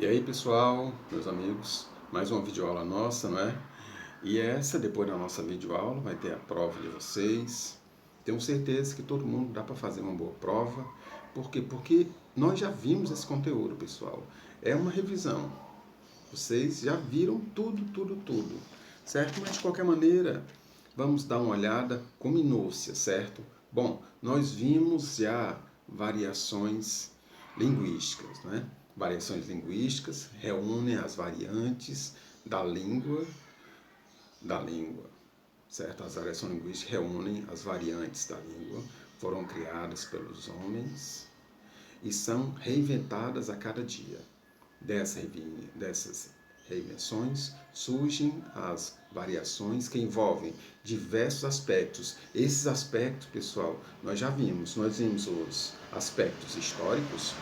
E aí, pessoal, meus amigos, mais uma videoaula nossa, não é? E essa, depois da nossa videoaula, vai ter a prova de vocês. Tenho certeza que todo mundo dá para fazer uma boa prova. Por quê? Porque nós já vimos esse conteúdo, pessoal. É uma revisão. Vocês já viram tudo, certo? Mas de qualquer maneira, vamos dar uma olhada com minúcia, certo? Bom, nós vimos já variações linguísticas, né? Variações linguísticas reúnem as variantes da língua, certo? As variações linguísticas reúnem as variantes da língua, foram criadas pelos homens e são reinventadas a cada dia. Dessas reinvenções surgem as variações que envolvem diversos aspectos. Esses aspectos, pessoal, nós vimos os aspectos históricos,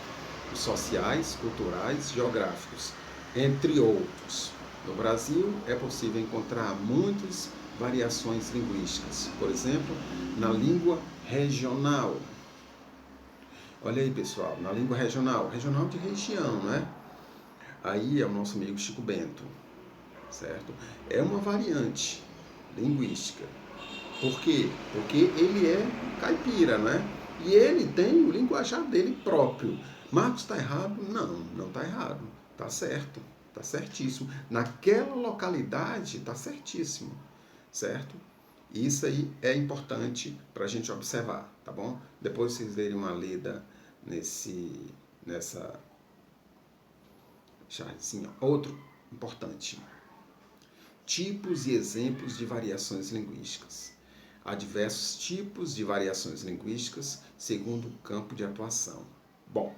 sociais, culturais, geográficos, entre outros. No Brasil é possível encontrar muitas variações linguísticas, por exemplo, na língua regional. Olha aí, pessoal, na língua regional de região, né? Aí é o nosso amigo Chico Bento, certo? É uma variante linguística. Por quê? Porque ele é caipira, né? E ele tem o linguajar dele próprio. Marcos está errado? Não está errado. Está certo. Está certíssimo. Naquela localidade está certíssimo. Certo? Isso aí é importante para a gente observar, tá bom? Depois vocês derem uma lida nessa charzinha. Outro importante. Tipos e exemplos de variações linguísticas. Há diversos tipos de variações linguísticas segundo o campo de atuação. Bom,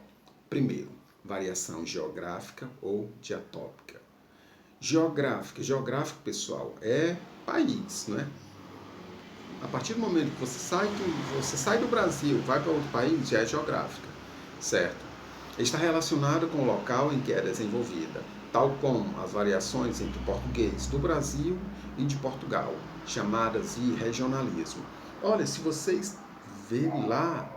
primeiro, variação geográfica ou diatópica. Geográfico, pessoal, é país, né? A partir do momento que você sai do Brasil, vai para outro país, já é geográfica, certo? Está relacionado com o local em que é desenvolvida, tal como as variações entre o português do Brasil e de Portugal, chamadas de regionalismo. Olha, se vocês verem lá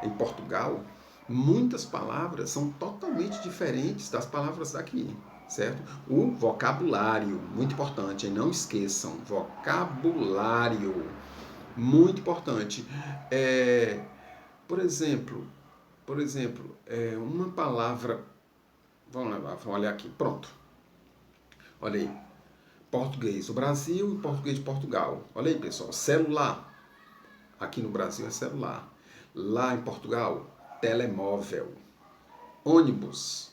em Portugal, muitas palavras são totalmente diferentes das palavras daqui, certo? O vocabulário, muito importante, não esqueçam, vocabulário, muito importante. Por exemplo, uma palavra, vamos olhar aqui, pronto. Olha aí, português do Brasil e português de Portugal. Olha aí, pessoal, celular. Aqui no Brasil é celular. Lá em Portugal, telemóvel. Ônibus.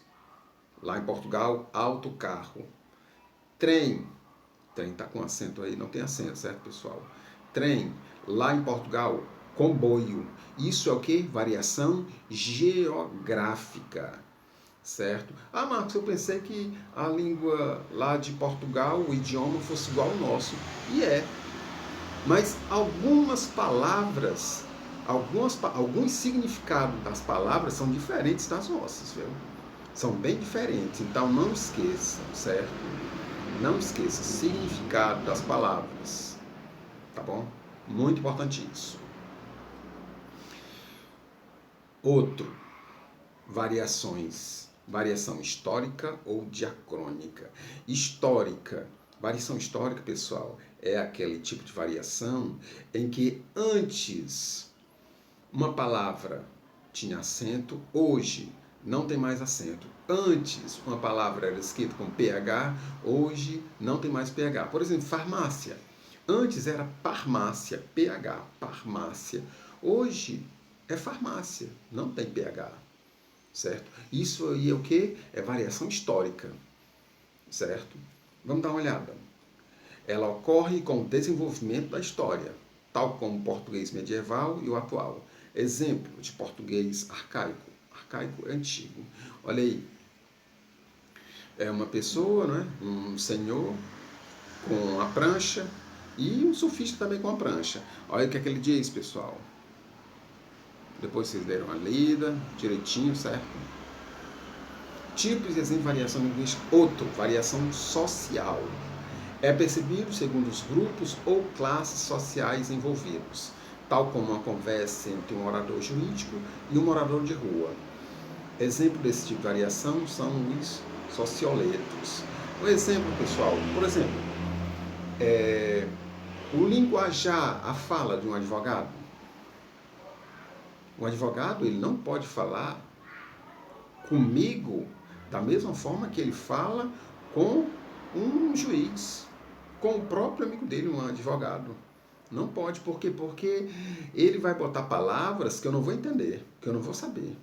Lá em Portugal, autocarro. Trem. Trem está com acento aí, não tem acento, certo, pessoal? Trem. Lá em Portugal, comboio. Isso é o que? Variação geográfica, certo? Ah, Marcos, eu pensei que a língua lá de Portugal, o idioma fosse igual ao nosso. E é. Mas algumas palavras, alguns significados das palavras são diferentes das nossas, viu? São bem diferentes, então não esqueçam, certo? Não esqueça, significado das palavras, tá bom? Muito importante isso. Outro, variação histórica ou diacrônica. Variação histórica, pessoal, é aquele tipo de variação em que antes uma palavra tinha acento, hoje não tem mais acento. Antes uma palavra era escrita com PH, hoje não tem mais PH. Por exemplo, farmácia. Antes era farmácia, PH, farmácia. Hoje é farmácia, não tem PH, certo? Isso aí é o que? É variação histórica, certo? Vamos dar uma olhada. Ela ocorre com o desenvolvimento da história, tal como o português medieval e o atual. Exemplo de português arcaico. Arcaico é antigo. Olha aí. É uma pessoa, né? Um senhor com a prancha e um surfista também com a prancha. Olha o que é que ele diz, pessoal. Depois vocês deram uma lida direitinho, certo? Tipos e exemplos de variação linguística. Outro, variação social. É percebido segundo os grupos ou classes sociais envolvidos, tal como uma conversa entre um orador jurídico e um morador de rua. Exemplo desse tipo de variação são os socioletos. Um exemplo, pessoal, por exemplo, o linguajar, a fala de um advogado. Um advogado, ele não pode falar comigo da mesma forma que ele fala com um juiz, com o próprio amigo dele, um advogado. Não pode, por quê? Porque ele vai botar palavras que eu não vou entender, que eu não vou saber.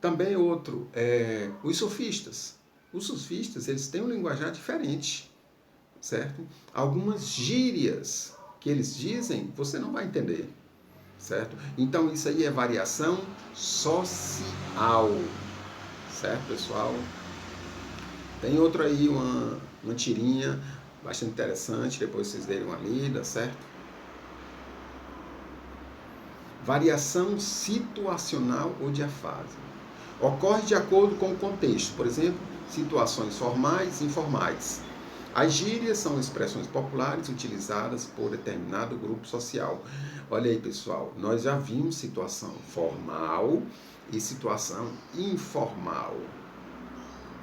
Também outro, os sofistas. Os sofistas, eles têm um linguajar diferente, certo? Algumas gírias que eles dizem, você não vai entender, certo? Então, isso aí é variação social, certo, pessoal? Tem outro aí, uma tirinha bastante interessante, depois vocês derem uma lida, certo? Variação situacional ou diafase. Ocorre de acordo com o contexto, por exemplo, situações formais e informais. As gírias são expressões populares utilizadas por determinado grupo social. Olha aí, pessoal, nós já vimos situação formal e situação informal.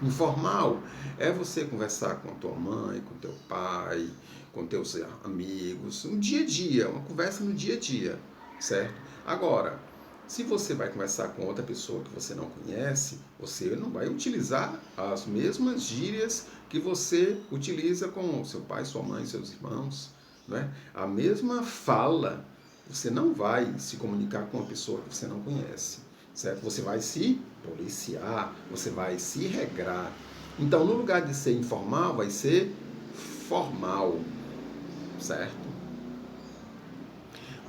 Informal é você conversar com a tua mãe, com teu pai, com teus amigos, no dia a dia, uma conversa no dia a dia, certo? Agora, se você vai conversar com outra pessoa que você não conhece, você não vai utilizar as mesmas gírias que você utiliza com seu pai, sua mãe, seus irmãos, né? A mesma fala. Você não vai se comunicar com uma pessoa que você não conhece, certo? Você vai se policiar, você vai se regrar. Então, no lugar de ser informal, vai ser formal, certo?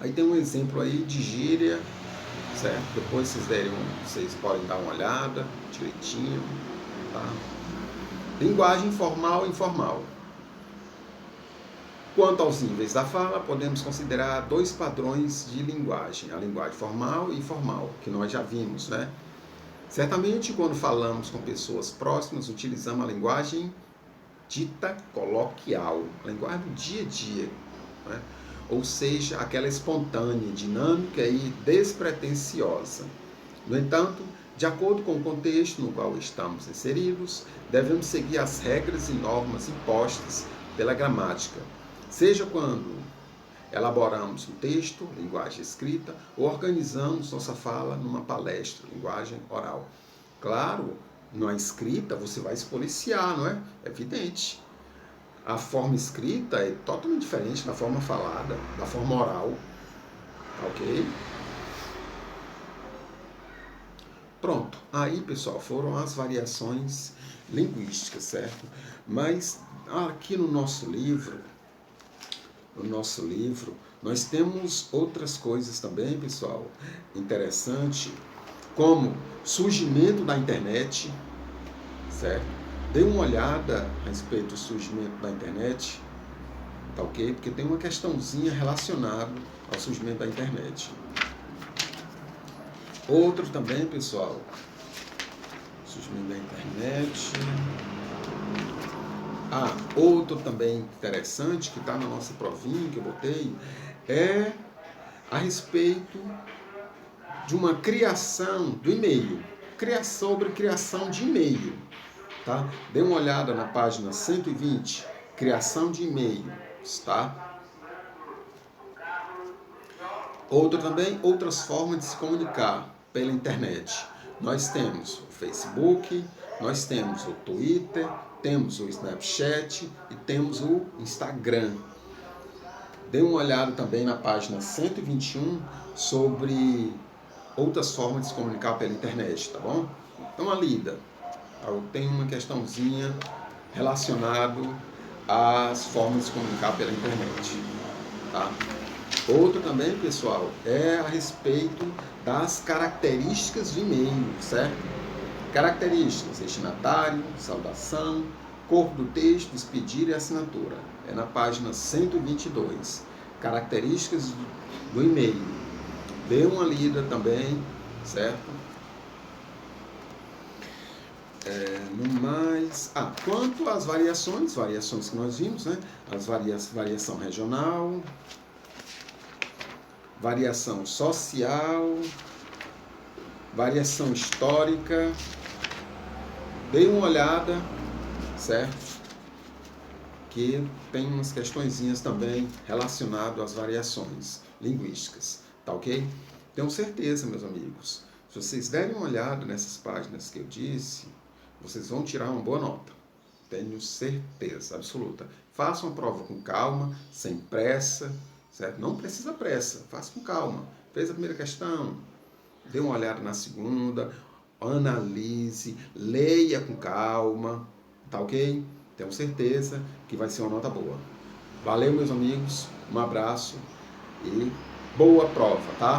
Aí tem um exemplo aí de gíria, certo? Depois vocês podem dar uma olhada direitinho, tá? Linguagem formal e informal. Quanto aos níveis da fala, podemos considerar dois padrões de linguagem, a linguagem formal e informal, que nós já vimos, né? Certamente, quando falamos com pessoas próximas, utilizamos a linguagem dita coloquial, a linguagem do dia a dia, né? Ou seja, aquela espontânea, dinâmica e despretensiosa. No entanto, de acordo com o contexto no qual estamos inseridos, devemos seguir as regras e normas impostas pela gramática, seja quando elaboramos um texto, linguagem escrita, ou organizamos nossa fala numa palestra, linguagem oral. Claro, na escrita você vai se policiar, não é? É evidente. A forma escrita é totalmente diferente da forma falada, da forma oral. Ok? Pronto. Aí, pessoal, foram as variações linguísticas, certo? Mas aqui no nosso livro, nós temos outras coisas também, pessoal, interessante, como surgimento da internet, certo? Dê uma olhada a respeito do surgimento da internet, tá ok? Porque tem uma questãozinha relacionada ao surgimento da internet. Outro também, pessoal, surgimento da internet. Outro também interessante, que está na nossa provinha, que eu botei, é a respeito de uma criação do e-mail. Sobre criação de e-mail. Tá? Dê uma olhada na página 120, criação de e-mail. Tá? Outras formas de se comunicar pela internet. Nós temos o Facebook, nós temos o Twitter, temos o Snapchat e temos o Instagram. Dê uma olhada também na página 121 sobre outras formas de se comunicar pela internet, tá bom? Então, a lida. Tem uma questãozinha relacionada às formas de se comunicar pela internet, tá? Outro também, pessoal, é a respeito das características do e-mail, certo? Características: destinatário, saudação, corpo do texto, despedir e assinatura. É na página 122. Características do e-mail. Dê uma lida também, certo? No mais, quanto às variações que nós vimos, né? Variação regional, variação social, variação histórica. Dê uma olhada, certo? Que tem umas questõezinhas também relacionadas às variações linguísticas, tá ok? Tenho certeza, meus amigos, se vocês derem uma olhada nessas páginas que eu disse, vocês vão tirar uma boa nota. Tenho certeza absoluta. Façam a prova com calma, sem pressa, certo? Não precisa pressa, faça com calma. Fez a primeira questão, dê uma olhada na segunda, analise, leia com calma, tá ok? Tenho certeza que vai ser uma nota boa. Valeu, meus amigos, um abraço e boa prova, tá?